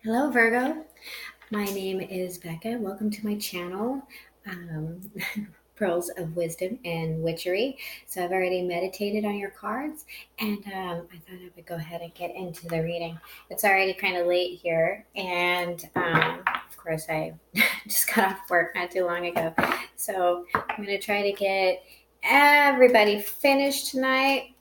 Hello, Virgo. My name is Becca. Welcome to my channel, um, Pearls of Wisdom and Witchery. So, I've already meditated on your cards, and I thought I would go ahead and get into the reading. It's already kind of late here, and of course, I just got off work not too long ago. So, I'm going to try to get everybody finished tonight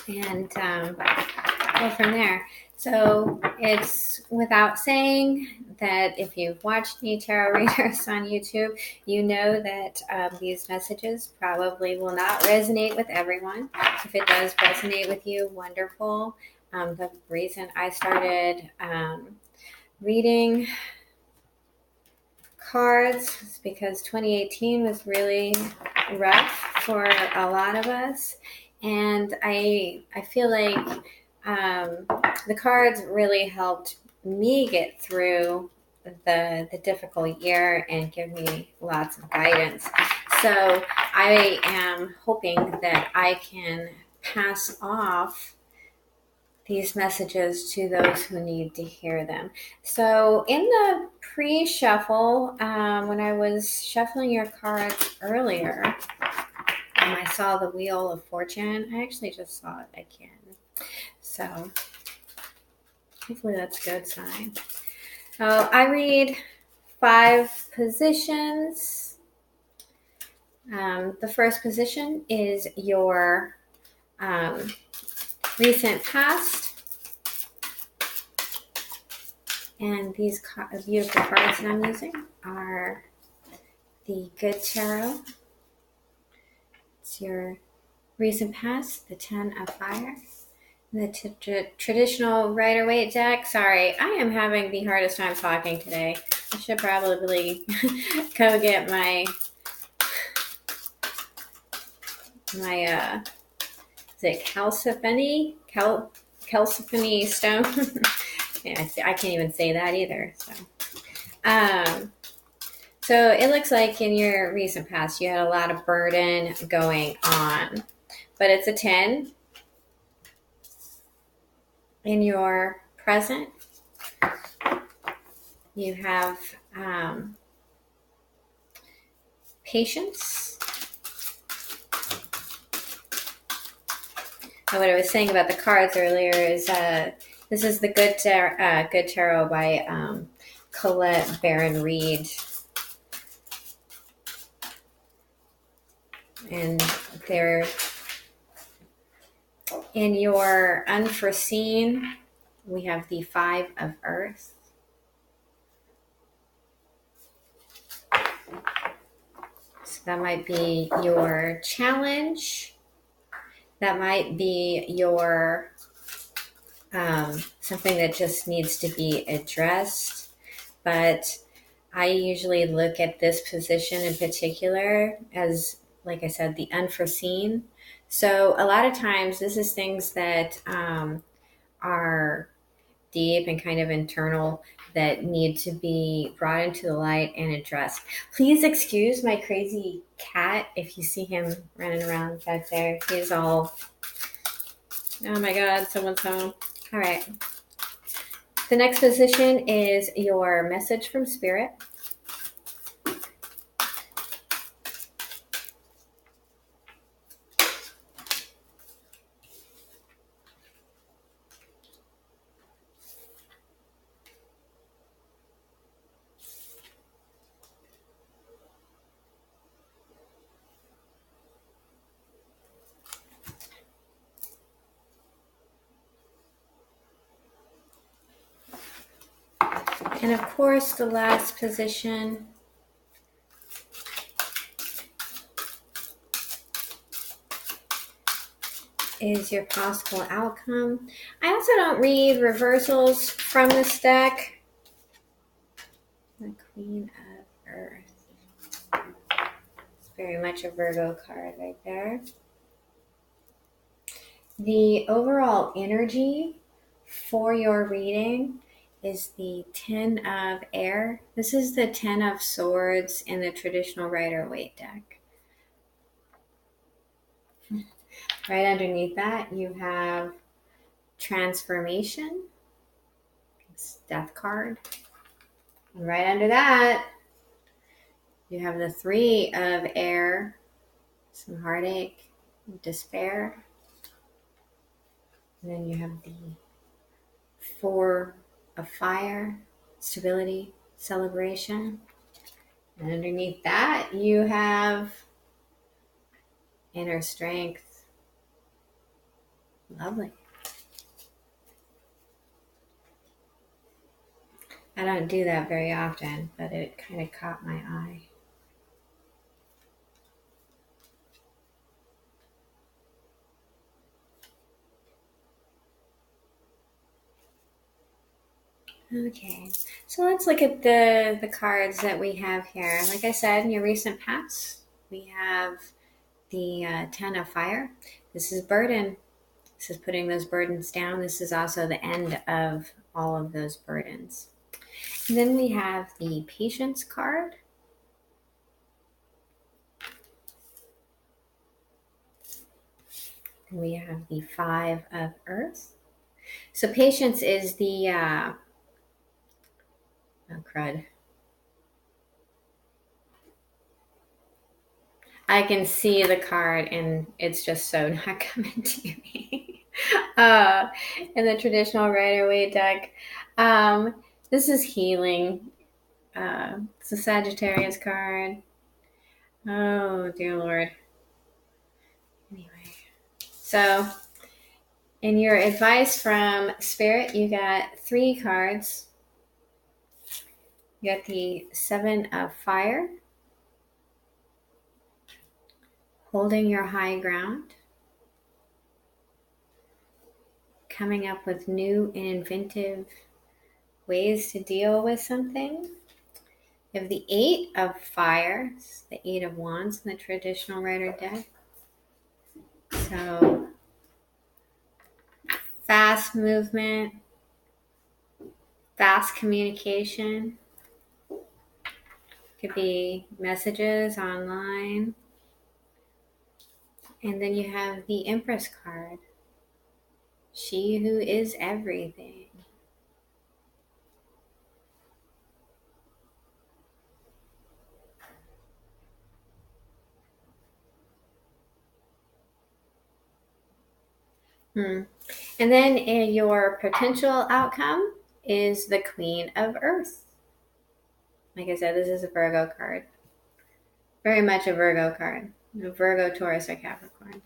and go from there. So it's without saying that if you've watched any tarot readers on YouTube, you know that these messages probably will not resonate with everyone. If it does resonate with you, wonderful. The reason I started reading cards is because 2018 was really rough for a lot of us. And I feel like the cards really helped me get through the difficult year and give me lots of guidance. So I am hoping that I can pass off these messages to those who need to hear them. So in the pre-shuffle, when I was shuffling your cards earlier, and I saw the Wheel of Fortune, I actually just saw it again. So hopefully that's a good sign. So I read 5 positions. The first position is your recent past. And these beautiful cards that I'm using are the Good Tarot. It's your recent past, the 10 of Fire. The traditional Rider-Waite deck. Sorry, I am having the hardest time talking today. I should probably go get my is it Calciphony? Calciphony stone? Yeah, I can't even say that either. So it looks like in your recent past you had a lot of burden going on, but it's a 10. In your present, you have patience. And what I was saying about the cards earlier is this is the Good Tarot by Colette Baron Reed. And they're in your unforeseen, we have the 5 of Earth. So that might be your challenge. That might be your something that just needs to be addressed. But I usually look at this position in particular as, like I said, the unforeseen. So a lot of times this is things that are deep and kind of internal that need to be brought into the light and addressed. Please excuse my crazy cat if you see him running around back there. He's all, oh my God, someone's home. All right. The next position is your message from Spirit. And of course, the last position is your possible outcome. I also don't read reversals from this deck. The Queen of Earth. It's very much a Virgo card right there. The overall energy for your reading is the 10 of Air. This is the 10 of Swords in the traditional Rider-Waite deck. Right underneath that, you have Transformation. Death card. And right under that, you have the Three of Air, some heartache, despair. And then you have the Four of Fire, stability, celebration. And underneath that, you have inner strength. Lovely. I don't do that very often, but it kind of caught my eye. Okay, so let's look at the cards that we have here. Like I said, in your recent past, we have the Ten of Fire. This is burden. This is putting those burdens down. This is also the end of all of those burdens. And then we have the Patience card. And we have the Five of Earth. So patience is the, oh crud. I can see the card and it's just so not coming to me. In the traditional Rider-Waite deck. This is healing. It's a Sagittarius card. Oh, dear Lord. Anyway. So, in your advice from Spirit, you got 3 cards. You got the Seven of Fire. Holding your high ground. Coming up with new and inventive ways to deal with something. You have the Eight of Fire, the Eight of Wands in the traditional Rider deck. So, fast movement, fast communication. Could be messages online. And then you have the Empress card. She who is everything. And then your potential outcome is the Queen of Earth. Like I said, this is a Virgo card. Very much a Virgo card. A Virgo, Taurus, or Capricorn.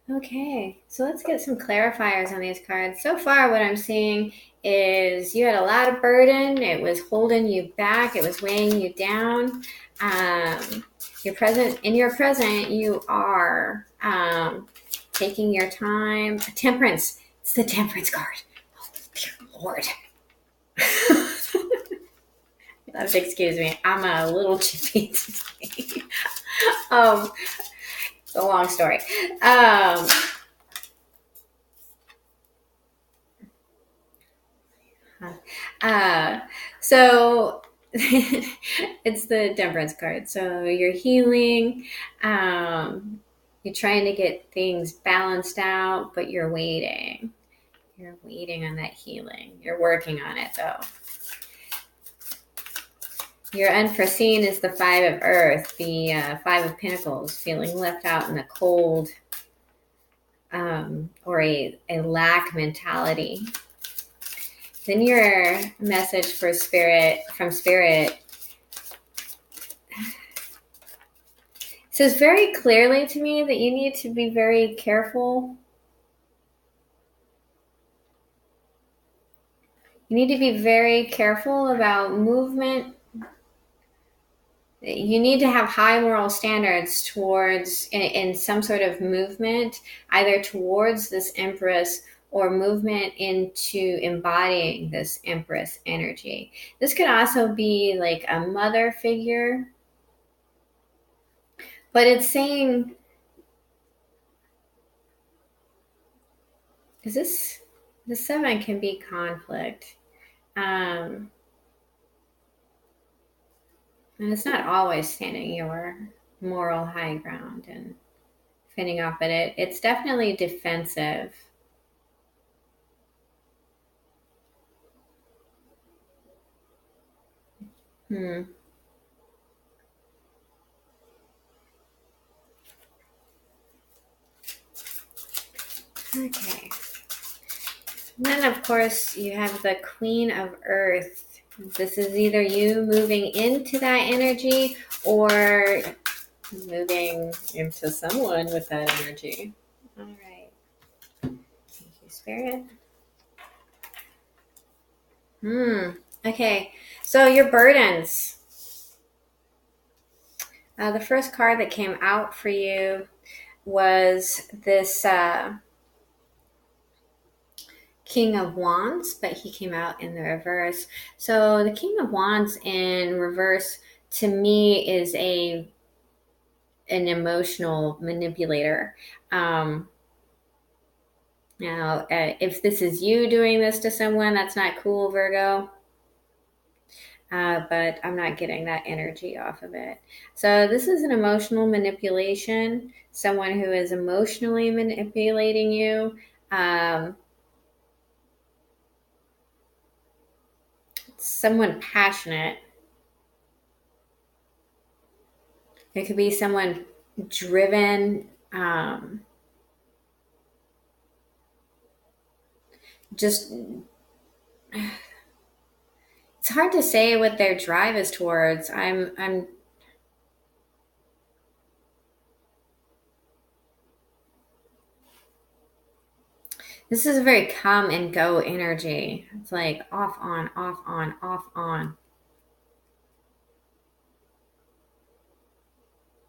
Okay, so let's get some clarifiers on these cards. So far, what I'm seeing is you had a lot of burden. It was holding you back. It was weighing you down. In your present, you are taking your time. Temperance. It's the Temperance card. Oh, dear Lord. You'll have to excuse me. I'm a little chippy today. It's a long story. So it's the Temperance card. So you're healing. You're trying to get things balanced out, but you're waiting. You're waiting on that healing. You're working on it, though. Your unforeseen is the Five of Earth, the Five of Pentacles, feeling left out in the cold, or a lack mentality. Then your message for from Spirit says very clearly to me that you need to be very careful. You need to be very careful about movement. You need to have high moral standards towards, in some sort of movement, either towards this Empress or movement into embodying this Empress energy. This could also be like a mother figure, but it's saying, the 7 can be conflict. And it's not always standing your moral high ground and fending off at it. It's definitely defensive. Hmm. Okay. And then, of course, you have the Queen of Earth. This is either you moving into that energy or moving into someone with that energy. All right. Thank you, Spirit. Okay. So your burdens. The first card that came out for you was this King of Wands, but he came out in the reverse. So the King of Wands in reverse to me is an emotional manipulator. Now, if this is you doing this to someone, that's not cool, Virgo. But I'm not getting that energy off of it. So this is an emotional manipulation. Someone who is emotionally manipulating you. Someone passionate. It could be someone driven. Just it's hard to say what their drive is towards. This is a very come and go energy. It's like off on, off on, off on.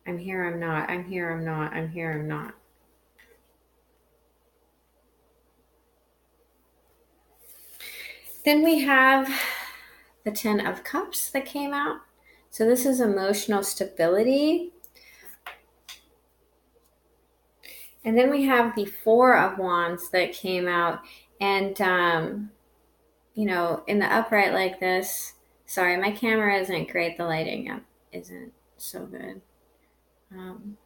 I'm here, I'm not. I'm here, I'm not. I'm here, I'm not. Then we have the Ten of Cups that came out. So this is emotional stability. And then we have the Four of Wands that came out. And, in the upright like this, sorry, my camera isn't great. The lighting isn't so good in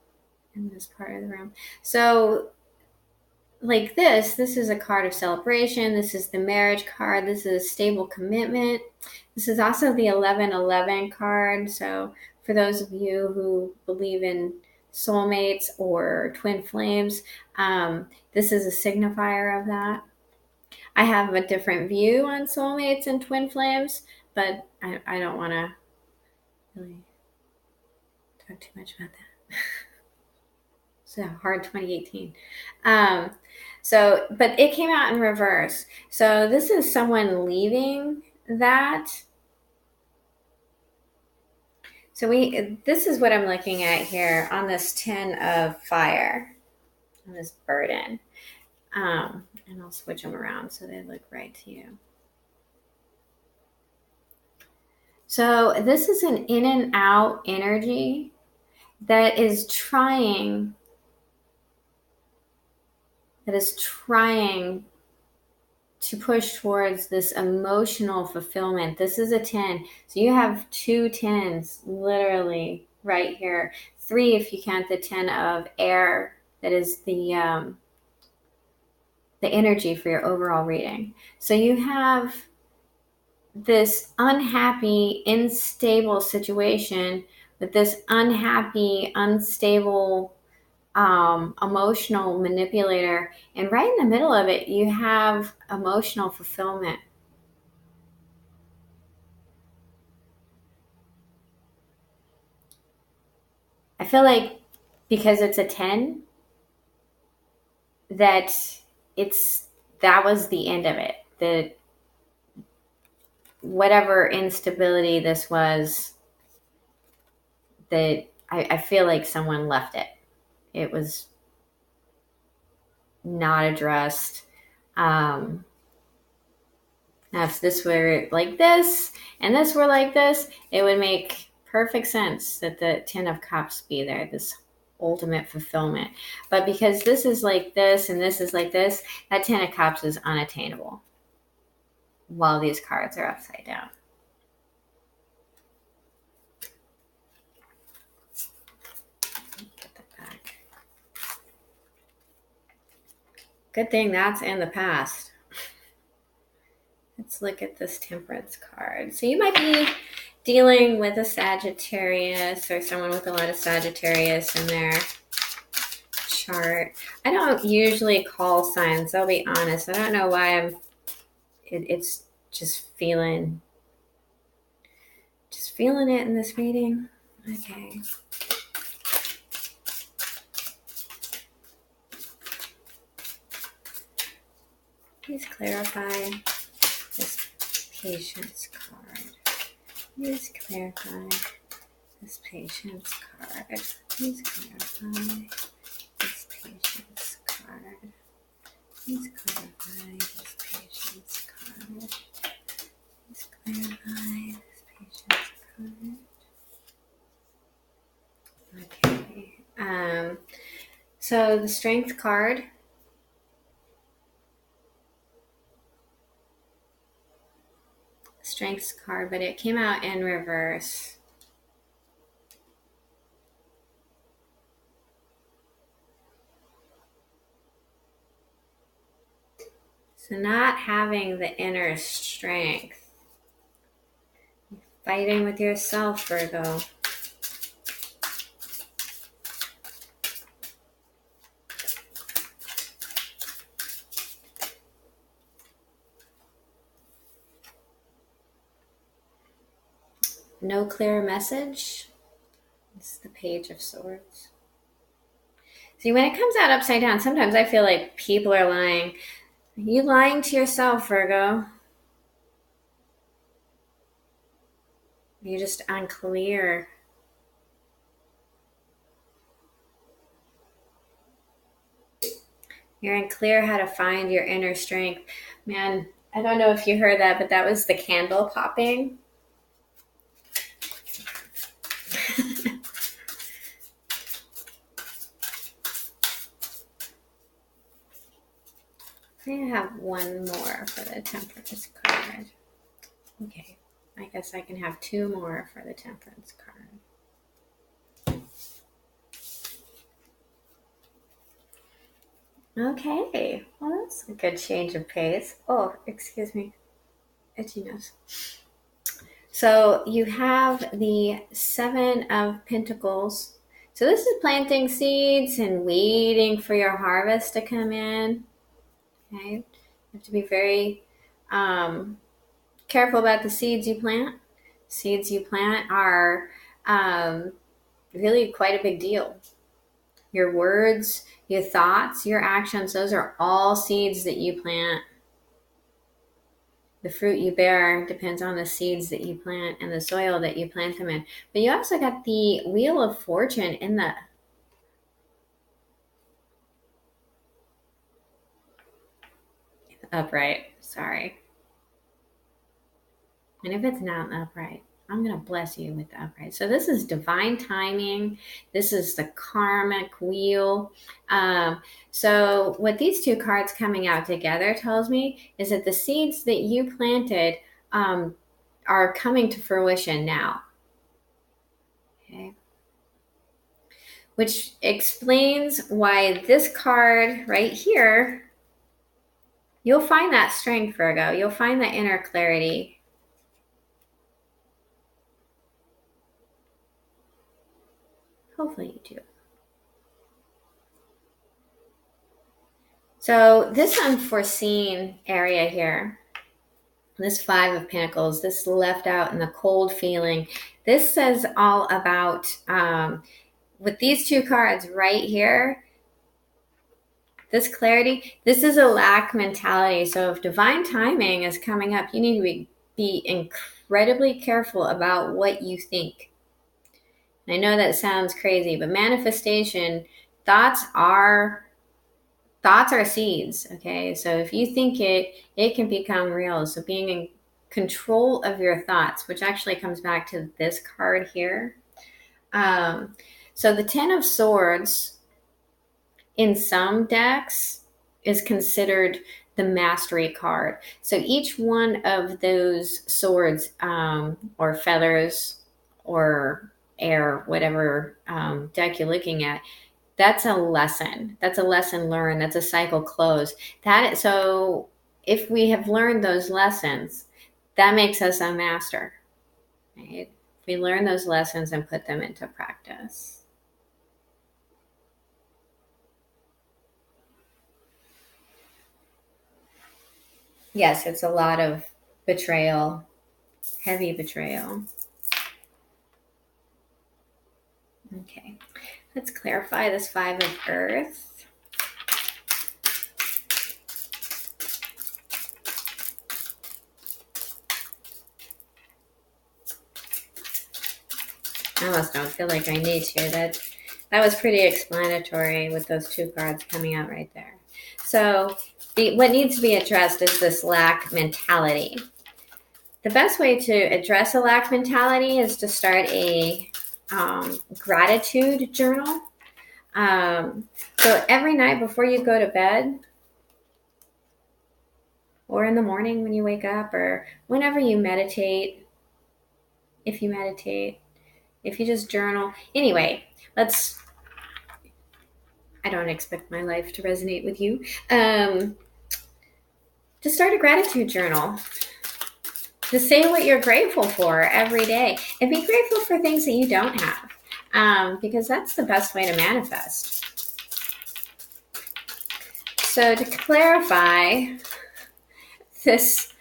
this part of the room. So like this is a card of celebration. This is the marriage card. This is a stable commitment. This is also the 1111 card. So for those of you who believe in soulmates or twin flames, this is a signifier of that. I have a different view on soulmates and twin flames, but I don't want to really talk too much about that. So hard 2018. But it came out in reverse. So this is someone leaving that. So this is what I'm looking at here on this 10 of fire, on this burden. And I'll switch them around so they look right to you. So this is an in and out energy that is trying to push towards this emotional fulfillment. This is a 10. So you have 2 10s literally right here. 3 if you count the 10 of air. That is the energy for your overall reading. So you have this unhappy, unstable situation with this unhappy, unstable emotional manipulator, and right in the middle of it you have emotional fulfillment. I feel like because it's a 10 that was the end of it. That whatever instability this was, that I feel like someone left it. It was not addressed. Now, if this were like this and this were like this, it would make perfect sense that the 10 of Cups be there, this ultimate fulfillment. But because this is like this and this is like this, that 10 of Cups is unattainable while these cards are upside down. Get that back. Good thing that's in the past. Let's look at this Temperance card. So you might be dealing with a Sagittarius or someone with a lot of Sagittarius in their chart. I don't usually call signs, I'll be honest. I don't know why it's just feeling it in this reading. Okay. Please clarify this patience card. Please clarify this patience card. Please clarify this patience card. Please clarify this patience card. Please clarify this patience card. Okay. So the Strength card. Strengths card, but it came out in reverse. So not having the inner strength. Fighting with yourself, Virgo. No clear message. It's the Page of Swords. See, when it comes out upside down, sometimes I feel like people are lying. Are you lying to yourself, Virgo? You're just unclear. You're unclear how to find your inner strength. Man, I don't know if you heard that, but that was the candle popping. I have one more for the Temperance card. Okay, I guess I can have two more for the Temperance card. Okay, well, that's a good change of pace. Oh, excuse me. Itchy nose. So you have the Seven of Pentacles. So this is planting seeds and waiting for your harvest to come in. Okay, you have to be very careful about the seeds you plant. Seeds you plant are really quite a big deal. Your words, your thoughts, your actions, those are all seeds that you plant. The fruit you bear depends on the seeds that you plant and the soil that you plant them in. But you also got the Wheel of Fortune in the upright. Sorry. And if it's not upright, I'm going to bless you with the upright. So this is divine timing. This is the karmic wheel. So what these two cards coming out together tells me is that the seeds that you planted are coming to fruition now. Okay. Which explains why this card right here, you'll find that strength, Virgo. You'll find that inner clarity. Hopefully you do. So this unforeseen area here, this Five of Pentacles, this left out in the cold feeling, this says all about, with these two cards right here, this clarity, this is a lack mentality. So if divine timing is coming up, you need to be incredibly careful about what you think. And I know that sounds crazy, but manifestation, thoughts are seeds. Okay, so if you think it can become real. So being in control of your thoughts, which actually comes back to this card here. So the Ten of Swords in some decks is considered the mastery card. So each one of those swords or feathers or air, whatever deck you're looking at, that's a lesson. That's a lesson learned. That's a cycle closed. So if we have learned those lessons, that makes us a master, right? We learn those lessons and put them into practice. Yes, it's a lot of betrayal, heavy betrayal. Okay, let's clarify this Five of Earth. I almost don't feel like I need to. That was pretty explanatory with those two cards coming out right there. So what needs to be addressed is this lack mentality. The best way to address a lack mentality is to start a gratitude journal. So every night before you go to bed, or in the morning when you wake up, or whenever you meditate, if you meditate, if you just journal. Anyway, I don't expect my life to resonate with you. Just start a gratitude journal. Just say what you're grateful for every day. And be grateful for things that you don't have. Because that's the best way to manifest. So to clarify this,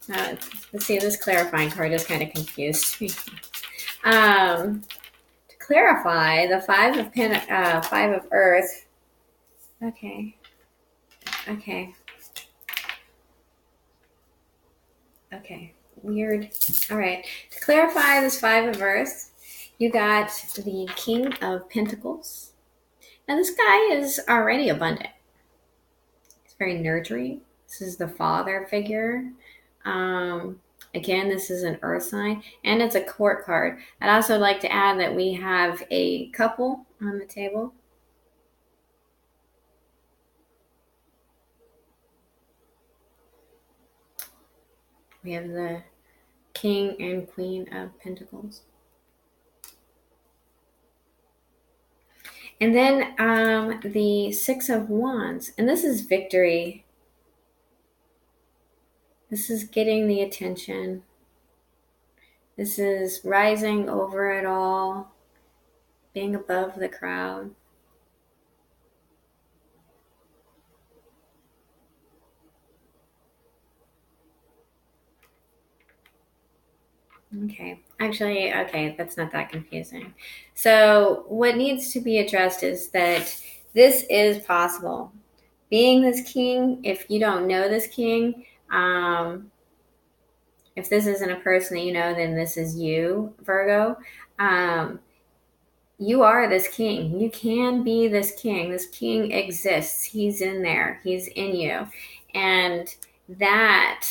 let's see, this clarifying card just kind of confused me. To clarify, the Five of Earth. Okay. Weird. All right. To clarify this Five of Earth, you got the King of Pentacles. Now this guy is already abundant. He's very nurturing. This is the father figure. Again, this is an earth sign, and it's a court card. I'd also like to add that we have a couple on the table. We have the King and Queen of Pentacles. And then the Six of Wands. And this is victory. This is getting the attention. This is rising over it all. Being above the crowd. Okay. Actually, okay, that's not that confusing. So what needs to be addressed is that this is possible. Being this king, if you don't know this king, if this isn't a person that you know, then this is you, Virgo. You are this king. You can be this king. This king exists. He's in there. He's in you. And that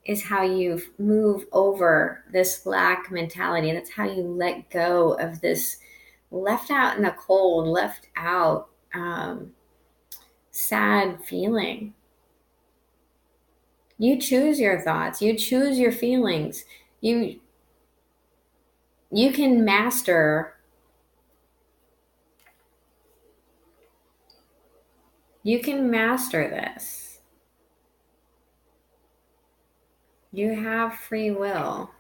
is how you move over this lack mentality. That's how you let go of this left out in the cold, left out, sad feeling. You choose your thoughts. You choose your feelings. You can master. You can master this. You have free will.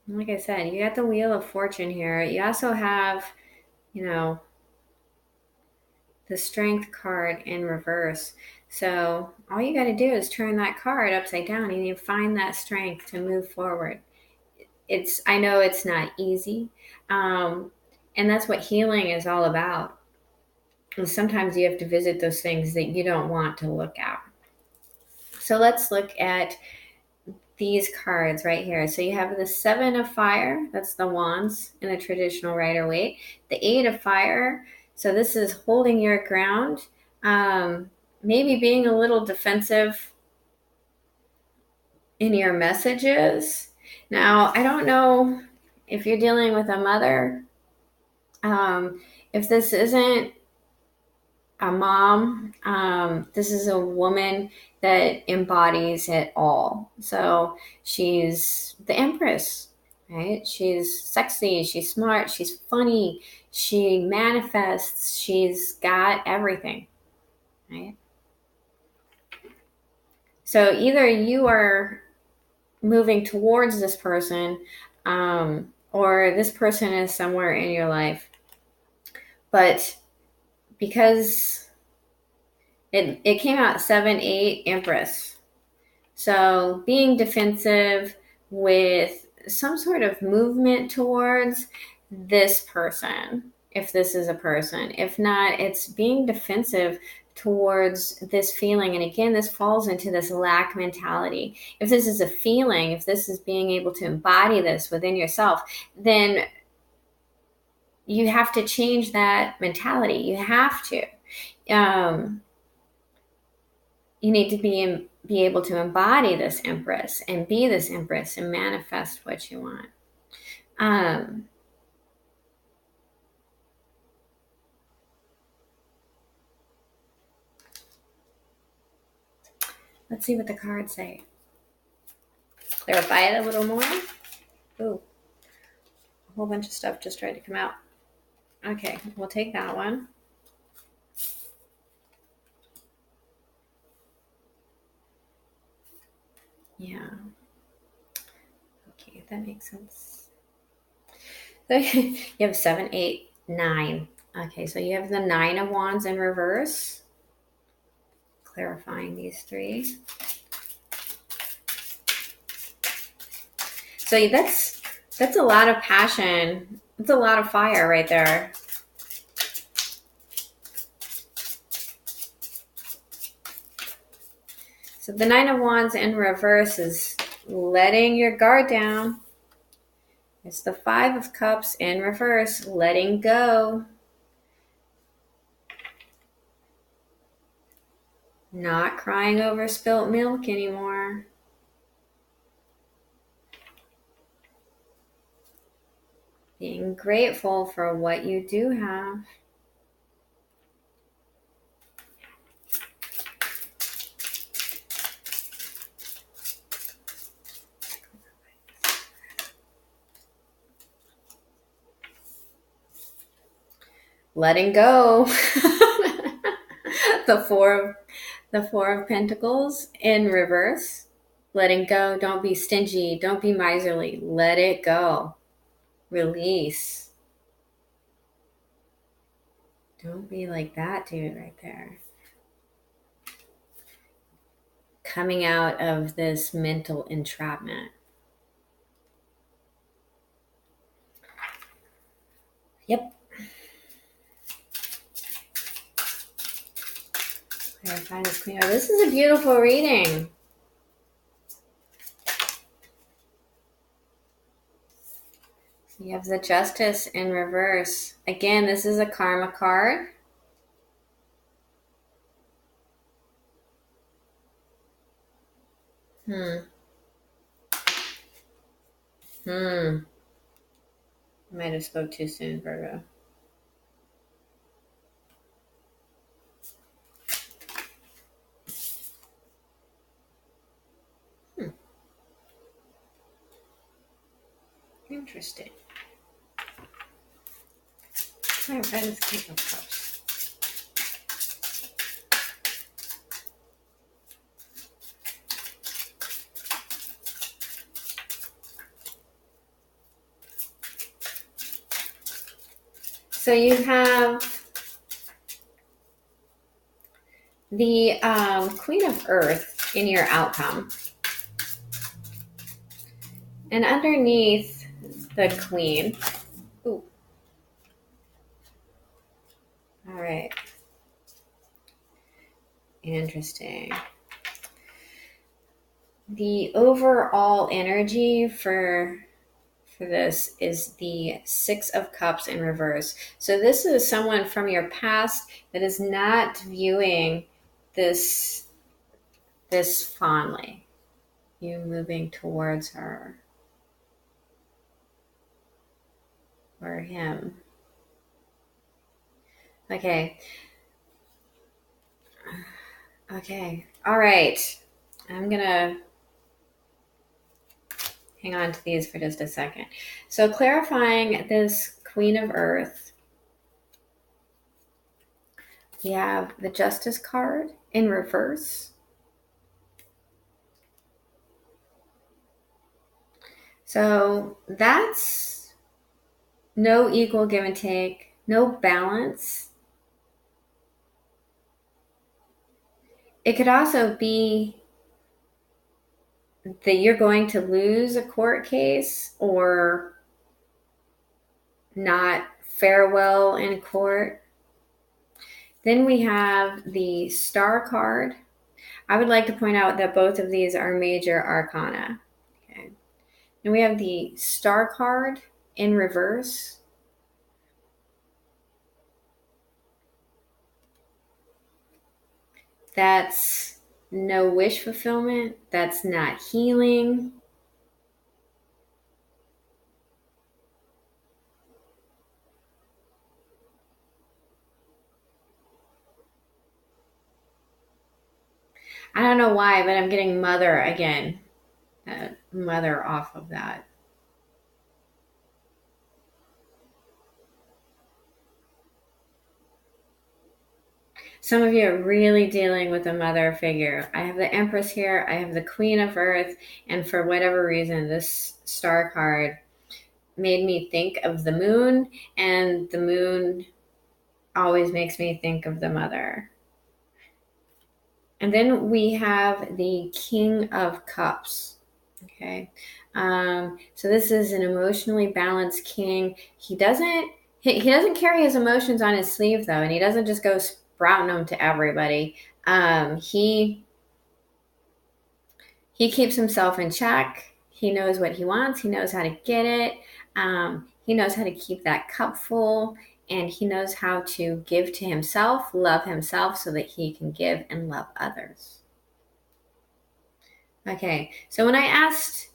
Like I said, you got the Wheel of Fortune here. You also have, the Strength card in reverse. So all you got to do is turn that card upside down and you find that strength to move forward. I know it's not easy. And that's what healing is all about. And sometimes you have to visit those things that you don't want to look at. So let's look at these cards right here. So you have the Seven of Fire. That's the Wands in the traditional Rider-Waite. The Eight of Fire. So this is holding your ground. Maybe being a little defensive in your messages. Now, I don't know if you're dealing with a mother. If this isn't a mom, this is a woman that embodies it all. So she's the Empress, right? She's sexy, she's smart, she's funny, she manifests, she's got everything, right? So either you are moving towards this person, or this person is somewhere in your life. But because it came out 7-8 Empress. So being defensive with some sort of movement towards this person, if this is a person. If not, it's being defensive towards this feeling. And again, this falls into this lack mentality. If this is a feeling, if this is being able to embody this within yourself, then you have to change that mentality. You have to. You need to be able to embody this Empress and be this Empress and manifest what you want. Let's see what the cards say. Clarify it a little more. Ooh, a whole bunch of stuff just tried to come out. Okay, we'll take that one. Yeah. Okay, that makes sense. So you have 7, 8, 9. Okay, so you have the 9 of Wands in reverse. Clarifying these 3. So that's a lot of passion. It's a lot of fire right there. So the 9 of Wands in reverse is letting your guard down. It's the 5 of Cups in reverse, letting go. Not crying over spilt milk anymore. Being grateful for what you do have. Letting go. The 4 of Pentacles in reverse. Letting go. Don't be stingy. Don't be miserly. Let it go. Release. Don't be like that dude right there. Coming out of this mental entrapment. Yep. Clarify this Queen. Oh, this is a beautiful reading. So you have the Justice in reverse. Again, this is a karma card. Might have spoke too soon, Virgo. Interesting. Clarify this King of Cups. So you have the Queen of Earth in your outcome. And underneath the Queen. Ooh. All right. Interesting. The overall energy for this is the 6 of Cups in reverse. So this is someone from your past that is not viewing this fondly. You moving towards her or him. Okay. All right. I'm gonna hang on to these for just a second. So clarifying this Queen of Earth, we have the Justice card in reverse. So that's no equal give and take, no balance. It could also be that you're going to lose a court case or not fare well in court. Then we have the Star card. I would like to point out that both of these are major arcana. Okay. And we have the Star card in reverse. That's no wish fulfillment. That's not healing. I don't know why, but I'm getting mother again. Mother off of that. Some of you are really dealing with a mother figure. I have the Empress here. I have the Queen of Earth. And for whatever reason, this Star card made me think of the moon. And the moon always makes me think of the mother. And then we have the King of Cups. Okay. So this is an emotionally balanced king. He doesn't carry his emotions on his sleeve though, and he doesn't just go sprouting them to everybody. He keeps himself in check. He knows what he wants. He knows how to get it. He knows how to keep that cup full, and he knows how to give to himself, love himself, so that he can give and love others. Okay, so when I asked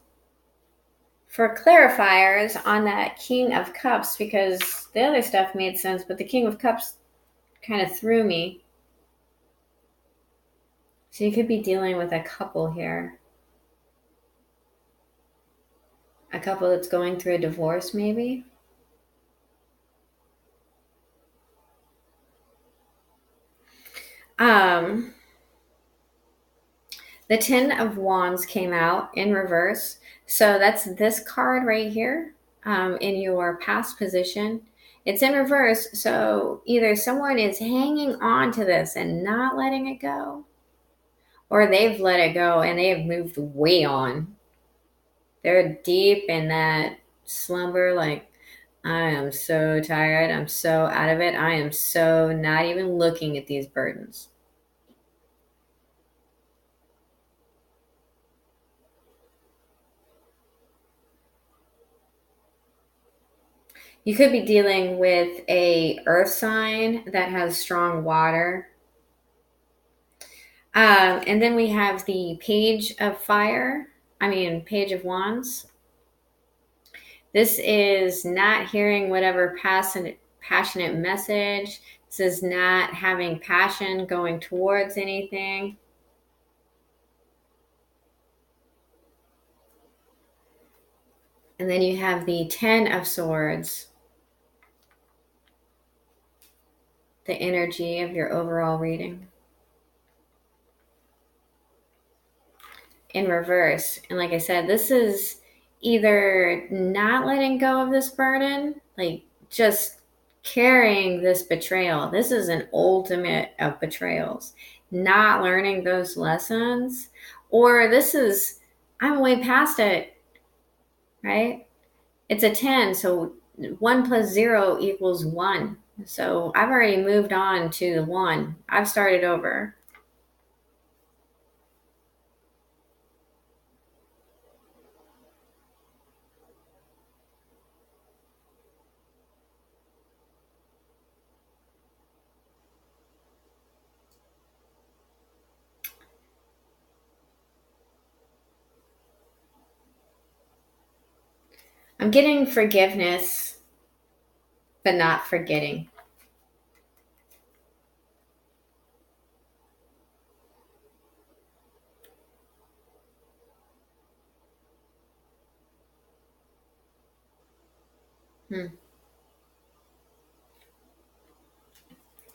for clarifiers on that King of Cups, because the other stuff made sense, but the King of Cups kind of threw me. So you could be dealing with a couple here. A couple that's going through a divorce, maybe. The Ten of Wands came out in reverse. So that's this card right here in your past position. It's in reverse. So either someone is hanging on to this and not letting it go, or they've let it go and they have moved way on. They're deep in that slumber, like, I am so tired. I'm so out of it. I am so not even looking at these burdens. You could be dealing with a earth sign that has strong water. And then we have the Page of Page of Wands. This is not hearing whatever passionate message. This is not having passion going towards anything. And then you have the Ten of Swords. The energy of your overall reading. In reverse. And like I said, this is either not letting go of this burden, like just carrying this betrayal. This is an ultimate of betrayals. Not learning those lessons. Or this is, I'm way past it, right? It's a 10, so 1 plus 0 equals 1. So I've already moved on to the 1. I've started over. I'm getting forgiveness, but not forgetting.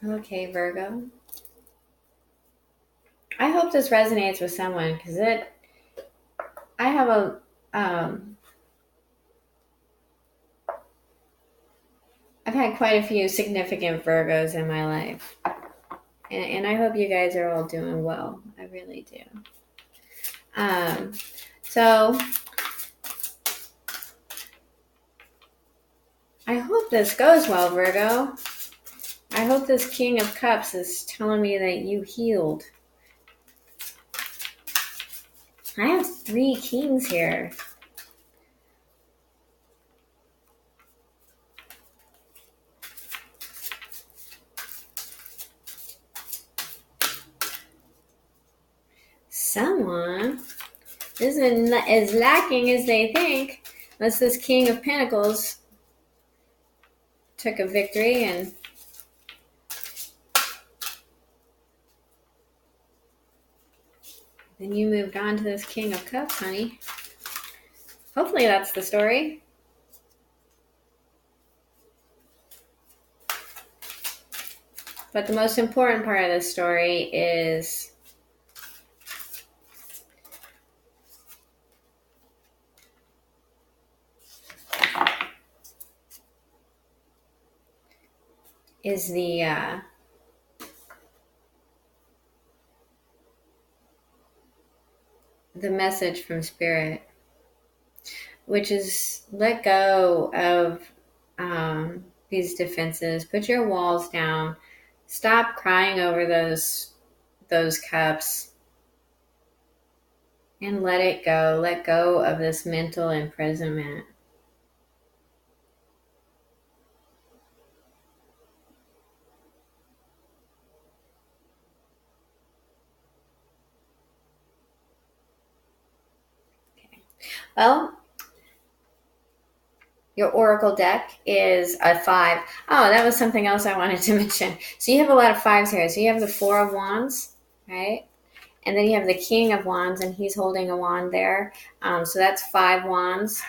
Okay, Virgo. I hope this resonates with someone because I have I've had quite a few significant Virgos in my life. And I hope you guys are all doing well. I really do. So I hope this goes well, Virgo. I hope this King of Cups is telling me that you healed. I have 3 kings here. Someone isn't as lacking as they think. Unless this King of Pentacles took a victory and then you moved on to this King of Cups, honey. Hopefully that's the story. But the most important part of this story is the message from Spirit, which is let go of these defenses. Put your walls down. Stop crying over those cups and let it go. Let go of this mental imprisonment. Okay. Well, your oracle deck is a 5. Oh, that was something else I wanted to mention. So you have a lot of 5s here. So you have the 4 of Wands, right? And then you have the King of Wands, and he's holding a wand there. So that's 5 wands.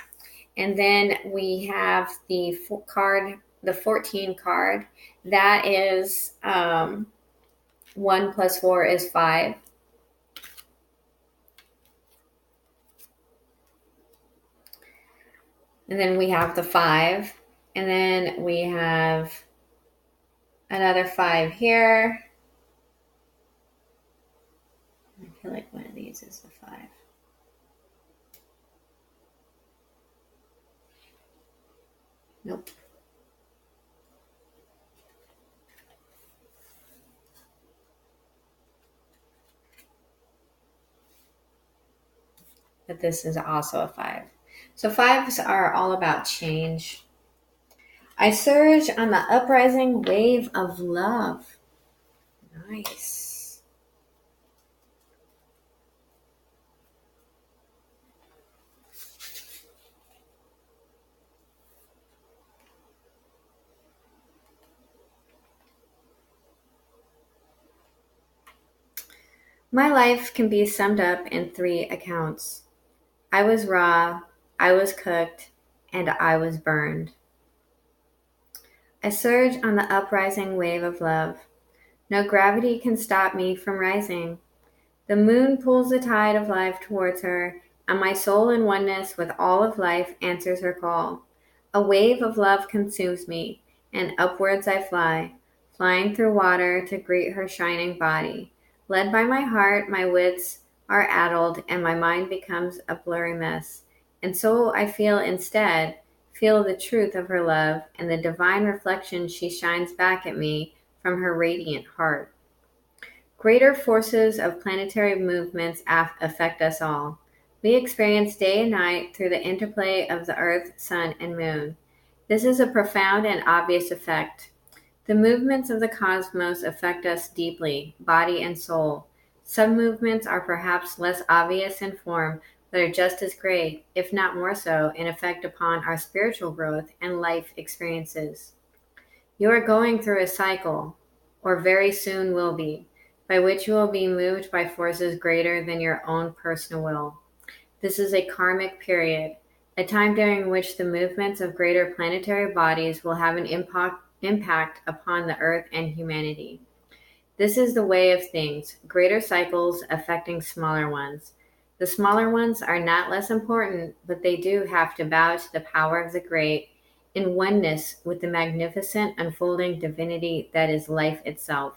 And then we have the card, the 14 card. That is 1 plus 4 is 5. And then we have the 5. And then we have another 5 here. I feel like one of these is the 5. Nope. But this is also a 5. So 5s are all about change. I surge on the uprising wave of love. Nice. My life can be summed up in 3 accounts. I was raw, I was cooked, and I was burned. I surge on the uprising wave of love. No gravity can stop me from rising. The moon pulls the tide of life towards her, and my soul in oneness with all of life answers her call. A wave of love consumes me, and upwards I fly, flying through water to greet her shining body. Led by my heart, my wits are addled, and my mind becomes a blurry mess. And so I feel the truth of her love and the divine reflection she shines back at me from her radiant heart. Greater forces of planetary movements affect us all. We experience day and night through the interplay of the earth, sun, and moon. This is a profound and obvious effect. The movements of the cosmos affect us deeply, body and soul. Some movements are perhaps less obvious in form, but are just as great, if not more so, in effect upon our spiritual growth and life experiences. You are going through a cycle, or very soon will be, by which you will be moved by forces greater than your own personal will. This is a karmic period, a time during which the movements of greater planetary bodies will have an impact upon the earth and humanity. This is the way of things, greater cycles affecting smaller ones. The smaller ones are not less important, but they do have to bow to the power of the great in oneness with the magnificent unfolding divinity that is life itself.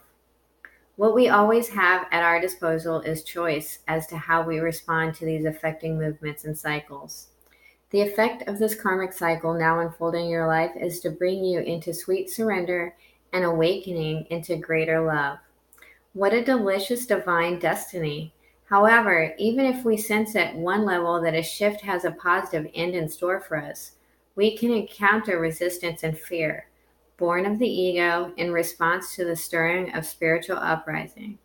What we always have at our disposal is choice as to how we respond to these affecting movements and cycles. The effect of this karmic cycle now unfolding in your life is to bring you into sweet surrender and awakening into greater love. What a delicious divine destiny. However, even if we sense at one level that a shift has a positive end in store for us, we can encounter resistance and fear, born of the ego in response to the stirring of spiritual uprising.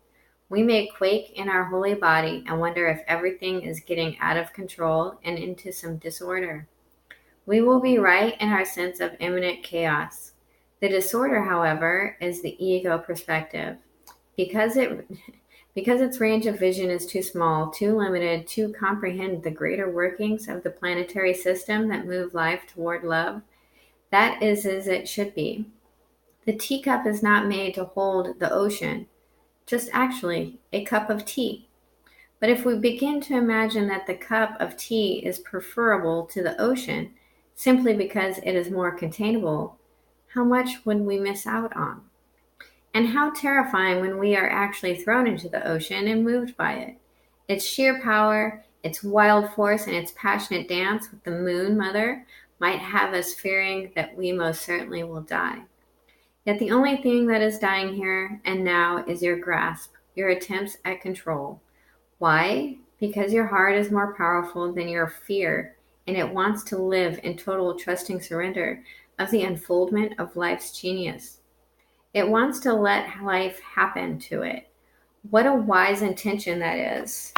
We may quake in our holy body and wonder if everything is getting out of control and into some disorder. We will be right in our sense of imminent chaos. The disorder, however, is the ego perspective. Because its range of vision is too small, too limited to comprehend the greater workings of the planetary system that move life toward love, that is as it should be. The teacup is not made to hold the ocean, just actually a cup of tea. But if we begin to imagine that the cup of tea is preferable to the ocean simply because it is more containable, how much would we miss out on? And how terrifying when we are actually thrown into the ocean and moved by it. Its sheer power, its wild force, and its passionate dance with the moon mother might have us fearing that we most certainly will die. Yet the only thing that is dying here and now is your grasp, your attempts at control. Why? Because your heart is more powerful than your fear, and it wants to live in total trusting surrender of the unfoldment of life's genius. It wants to let life happen to it. What a wise intention that is.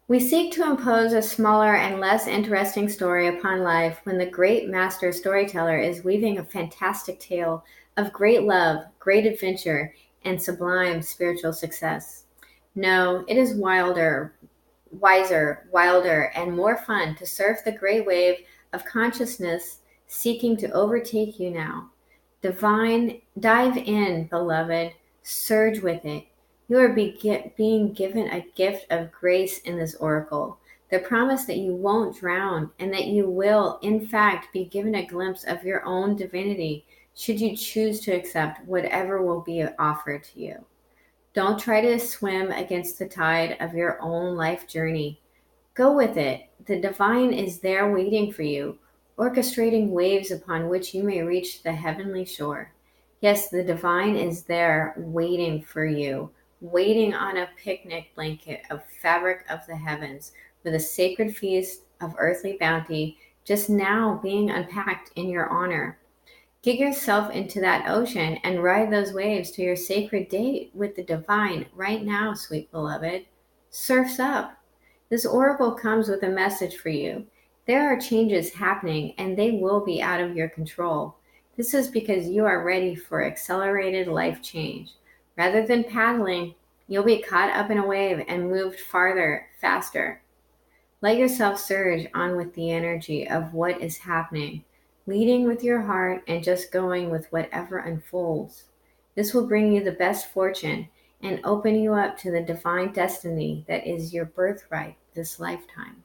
We seek to impose a smaller and less interesting story upon life when the great master storyteller is weaving a fantastic tale of great love, great adventure, and sublime spiritual success. No, it is wiser, wilder, and more fun to surf the great wave of consciousness seeking to overtake you now. Dive in, beloved, surge with it. You are being given a gift of grace in this oracle, the promise that you won't drown and that you will, in fact, be given a glimpse of your own divinity should you choose to accept whatever will be offered to you. Don't try to swim against the tide of your own life journey. Go with it. The divine is there waiting for you, orchestrating waves upon which you may reach the heavenly shore. Yes, the divine is there waiting for you, waiting on a picnic blanket of fabric of the heavens, with a sacred feast of earthly bounty just now being unpacked in your honor. Get yourself into that ocean and ride those waves to your sacred date with the divine right now, sweet beloved. Surf's up. This oracle comes with a message for you. There are changes happening and they will be out of your control. This is because you are ready for accelerated life change. Rather than paddling, you'll be caught up in a wave and moved farther, faster. Let yourself surge on with the energy of what is happening, leading with your heart and just going with whatever unfolds. This will bring you the best fortune and open you up to the divine destiny that is your birthright this lifetime.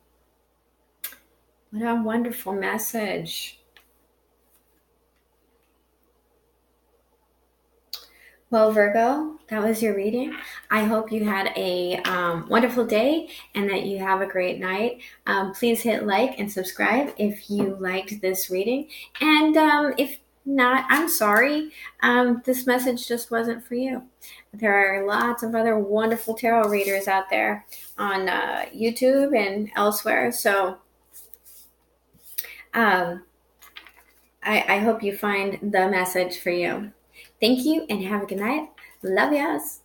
What a wonderful message. Well, Virgo, that was your reading. I hope you had a wonderful day and that you have a great night. Please hit like and subscribe if you liked this reading. And if not, I'm sorry. This message just wasn't for you. There are lots of other wonderful tarot readers out there on YouTube and elsewhere. So I hope you find the message for you. Thank you and have a good night. Love yas.